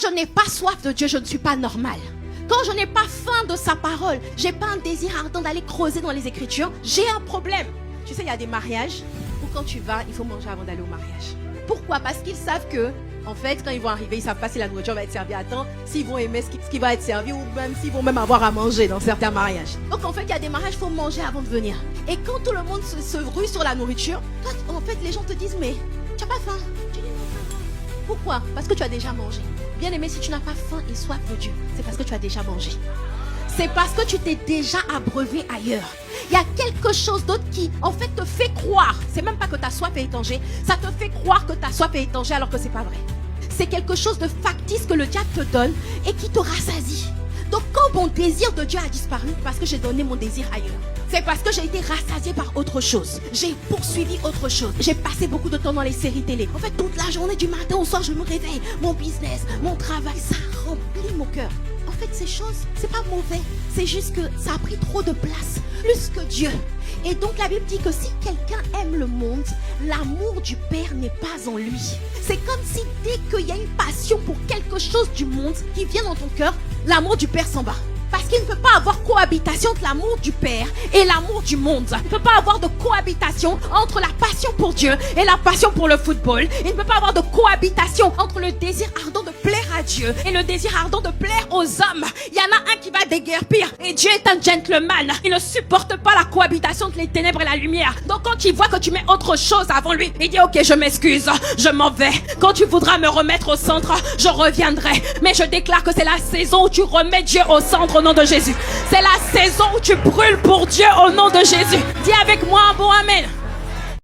je n'ai pas soif de Dieu, je ne suis pas normal. Quand je n'ai pas faim de sa parole, j'ai pas un désir ardent d'aller creuser dans les Écritures, j'ai un problème. Tu sais, il y a des mariages où quand tu vas, il faut manger avant d'aller au mariage. Pourquoi? Parce qu'ils savent que, en fait, quand ils vont arriver, ils savent pas si la nourriture va être servie à temps, s'ils vont aimer ce qui va être servi ou même s'ils vont même avoir à manger dans certains mariages. Donc en fait, il y a des mariages, il faut manger avant de venir. Et quand tout le monde se rue sur la nourriture, toi, en fait, les gens te disent, mais tu n'as pas faim? Tu dis non, ça va. Pourquoi? Parce que tu as déjà mangé. Bien aimé, si tu n'as pas faim et soif de Dieu, c'est parce que tu as déjà mangé. C'est parce que tu t'es déjà abreuvé ailleurs. Il y a quelque chose d'autre qui, en fait, te fait croire. C'est même pas que ta soif est étangée. Ça te fait croire que ta soif est étangée alors que c'est pas vrai. C'est quelque chose de factice que le diable te donne et qui te rassasie. Donc quand mon désir de Dieu a disparu, parce que j'ai donné mon désir ailleurs, c'est parce que j'ai été rassasiée par autre chose. J'ai poursuivi autre chose. J'ai passé beaucoup de temps dans les séries télé. En fait, toute la journée, du matin au soir, je me réveille. Mon business, mon travail, ça remplit mon cœur. En fait, ces choses, c'est pas mauvais. C'est juste que ça a pris trop de place, plus que Dieu. Et donc la Bible dit que si quelqu'un aime le monde, l'amour du Père n'est pas en lui. C'est comme si dès qu'il y a une passion pour quelque chose du monde qui vient dans ton cœur, l'amour du Père s'en va. Parce qu'il ne peut pas avoir cohabitation entre l'amour du Père et l'amour du monde. Il ne peut pas avoir de cohabitation entre la passion pour Dieu et la passion pour le football. Il ne peut pas avoir de cohabitation entre le désir ardent de plaire à Dieu et le désir ardent de plaire aux hommes. Il y en a un qui va déguerpir et Dieu est un gentleman. Il ne supporte pas la cohabitation entre les ténèbres et la lumière. Donc quand il voit que tu mets autre chose avant lui, il dit ok, je m'excuse, je m'en vais. Quand tu voudras me remettre au centre, je reviendrai. Mais je déclare que c'est la saison où tu remets Dieu au centre au nom de Jésus. C'est la saison où tu brûles pour Dieu au nom de Jésus. Dis avec moi un bon amen.